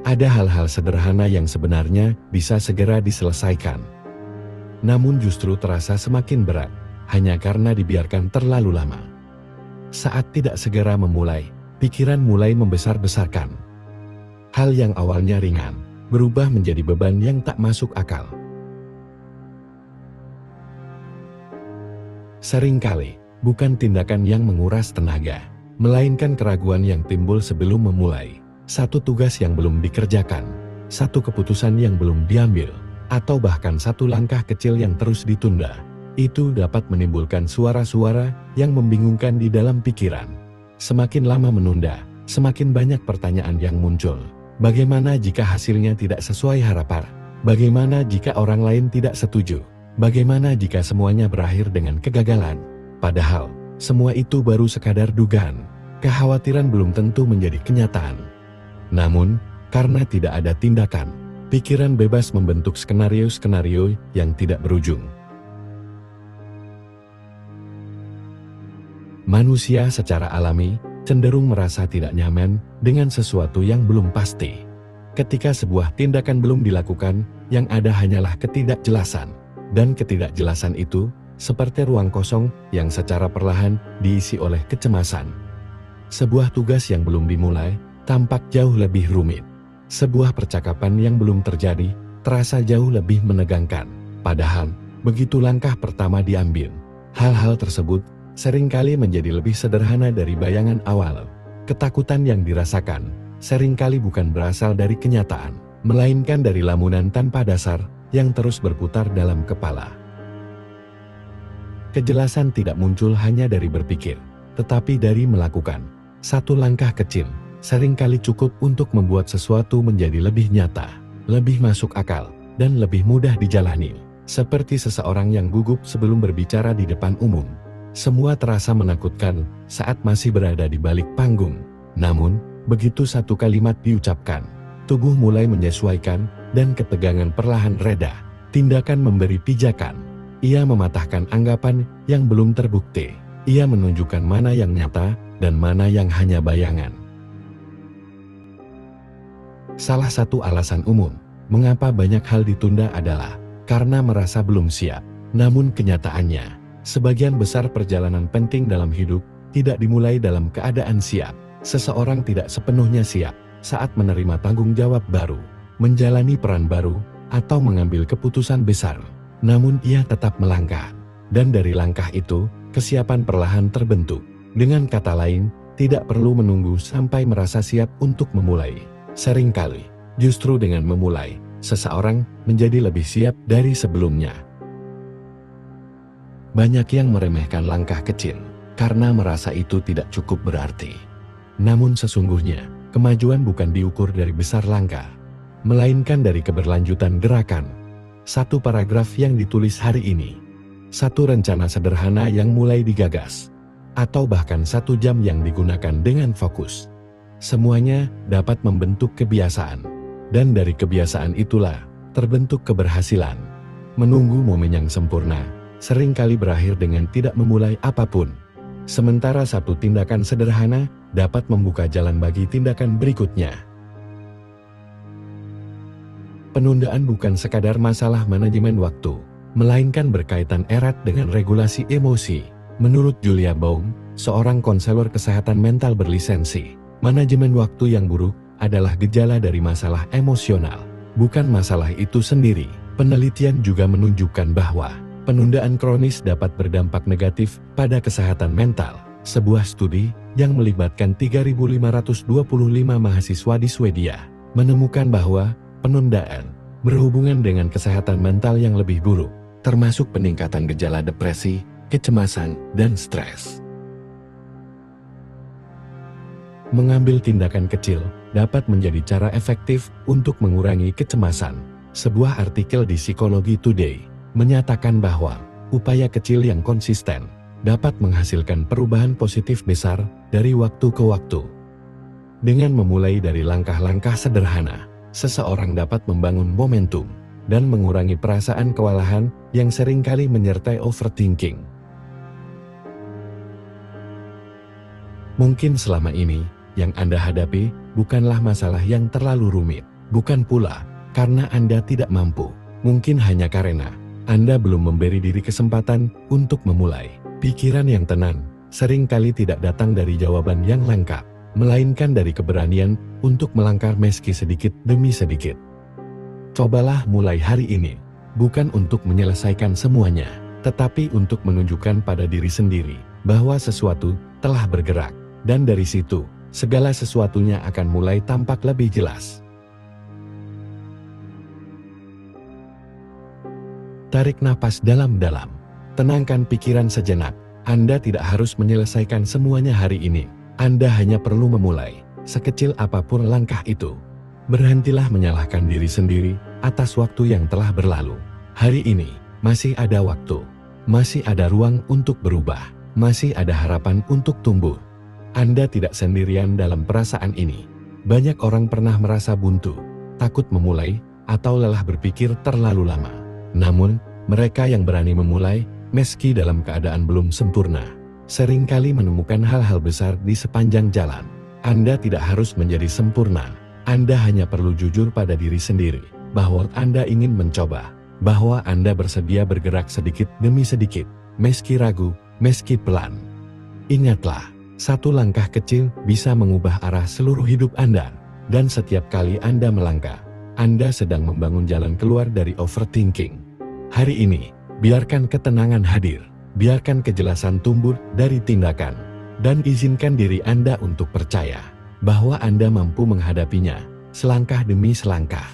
Ada hal-hal sederhana yang sebenarnya bisa segera diselesaikan. Namun justru terasa semakin berat, hanya karena dibiarkan terlalu lama. Saat tidak segera memulai, pikiran mulai membesar-besarkan. Hal yang awalnya ringan, berubah menjadi beban yang tak masuk akal. Seringkali, bukan tindakan yang menguras tenaga, melainkan keraguan yang timbul sebelum memulai. Satu tugas yang belum dikerjakan, satu keputusan yang belum diambil, atau bahkan satu langkah kecil yang terus ditunda. Itu dapat menimbulkan suara-suara yang membingungkan di dalam pikiran. Semakin lama menunda, semakin banyak pertanyaan yang muncul. Bagaimana jika hasilnya tidak sesuai harapan? Bagaimana jika orang lain tidak setuju? Bagaimana jika semuanya berakhir dengan kegagalan? Padahal, semua itu baru sekadar dugaan. Kekhawatiran belum tentu menjadi kenyataan. Namun, karena tidak ada tindakan, pikiran bebas membentuk skenario-skenario yang tidak berujung. Manusia secara alami cenderung merasa tidak nyaman dengan sesuatu yang belum pasti. Ketika sebuah tindakan belum dilakukan, yang ada hanyalah ketidakjelasan. Dan ketidakjelasan itu seperti ruang kosong yang secara perlahan diisi oleh kecemasan. Sebuah tugas yang belum dimulai tampak jauh lebih rumit. Sebuah percakapan yang belum terjadi terasa jauh lebih menegangkan. Padahal, begitu langkah pertama diambil, hal-hal tersebut seringkali menjadi lebih sederhana dari bayangan awal. Ketakutan yang dirasakan seringkali bukan berasal dari kenyataan, melainkan dari lamunan tanpa dasar yang terus berputar dalam kepala. Kejelasan tidak muncul hanya dari berpikir, tetapi dari melakukan. Satu langkah kecil seringkali cukup untuk membuat sesuatu menjadi lebih nyata, lebih masuk akal, dan lebih mudah dijalani. Seperti seseorang yang gugup sebelum berbicara di depan umum. Semua terasa menakutkan saat masih berada di balik panggung. Namun, begitu satu kalimat diucapkan, tubuh mulai menyesuaikan dan ketegangan perlahan reda. Tindakan memberi pijakan. Ia mematahkan anggapan yang belum terbukti. Ia menunjukkan mana yang nyata dan mana yang hanya bayangan. Salah satu alasan umum mengapa banyak hal ditunda adalah karena merasa belum siap. Namun kenyataannya, sebagian besar perjalanan penting dalam hidup tidak dimulai dalam keadaan siap. Seseorang tidak sepenuhnya siap saat menerima tanggung jawab baru, menjalani peran baru, atau mengambil keputusan besar. Namun ia tetap melangkah, dan dari langkah itu, kesiapan perlahan terbentuk. Dengan kata lain, tidak perlu menunggu sampai merasa siap untuk memulai. Seringkali, justru dengan memulai, seseorang menjadi lebih siap dari sebelumnya. Banyak yang meremehkan langkah kecil, karena merasa itu tidak cukup berarti. Namun sesungguhnya, kemajuan bukan diukur dari besar langkah, melainkan dari keberlanjutan gerakan. Satu paragraf yang ditulis hari ini, satu rencana sederhana yang mulai digagas, atau bahkan 1 jam yang digunakan dengan fokus. Semuanya dapat membentuk kebiasaan, dan dari kebiasaan itulah terbentuk keberhasilan. Menunggu momen yang sempurna seringkali berakhir dengan tidak memulai apapun. Sementara satu tindakan sederhana dapat membuka jalan bagi tindakan berikutnya. Penundaan bukan sekadar masalah manajemen waktu, melainkan berkaitan erat dengan regulasi emosi. Menurut Julia Baum, seorang konselor kesehatan mental berlisensi, manajemen waktu yang buruk adalah gejala dari masalah emosional, bukan masalah itu sendiri. Penelitian juga menunjukkan bahwa penundaan kronis dapat berdampak negatif pada kesehatan mental. Sebuah studi yang melibatkan 3.525 mahasiswa di Swedia menemukan bahwa penundaan berhubungan dengan kesehatan mental yang lebih buruk, termasuk peningkatan gejala depresi, kecemasan, dan stres. Mengambil tindakan kecil dapat menjadi cara efektif untuk mengurangi kecemasan. Sebuah artikel di Psychology Today menyatakan bahwa upaya kecil yang konsisten dapat menghasilkan perubahan positif besar dari waktu ke waktu. Dengan memulai dari langkah-langkah sederhana, seseorang dapat membangun momentum dan mengurangi perasaan kewalahan yang seringkali menyertai overthinking. Mungkin selama ini, yang Anda hadapi bukanlah masalah yang terlalu rumit, Bukan pula karena Anda tidak mampu. Mungkin hanya karena Anda belum memberi diri kesempatan untuk memulai. Pikiran yang tenang seringkali tidak datang dari jawaban yang lengkap, melainkan dari keberanian untuk melangkah meski sedikit demi sedikit. Cobalah mulai hari ini, bukan untuk menyelesaikan semuanya, tetapi untuk menunjukkan pada diri sendiri bahwa sesuatu telah bergerak, dan dari situ, segala sesuatunya akan mulai tampak lebih jelas. Tarik napas dalam-dalam, tenangkan pikiran sejenak. Anda tidak harus menyelesaikan semuanya hari ini, Anda hanya perlu memulai, sekecil apapun langkah itu. Berhentilah menyalahkan diri sendiri atas waktu yang telah berlalu. Hari ini, masih ada waktu, masih ada ruang untuk berubah, masih ada harapan untuk tumbuh. Anda tidak sendirian dalam perasaan ini. Banyak orang pernah merasa buntu, takut memulai, atau lelah berpikir terlalu lama. Namun, mereka yang berani memulai, meski dalam keadaan belum sempurna, seringkali menemukan hal-hal besar di sepanjang jalan. Anda tidak harus menjadi sempurna. Anda hanya perlu jujur pada diri sendiri, bahwa Anda ingin mencoba, bahwa Anda bersedia bergerak sedikit demi sedikit, meski ragu, meski pelan. Ingatlah, satu langkah kecil bisa mengubah arah seluruh hidup Anda, dan setiap kali Anda melangkah, Anda sedang membangun jalan keluar dari overthinking. Hari ini, biarkan ketenangan hadir, biarkan kejelasan tumbuh dari tindakan, dan izinkan diri Anda untuk percaya bahwa Anda mampu menghadapinya, selangkah demi selangkah.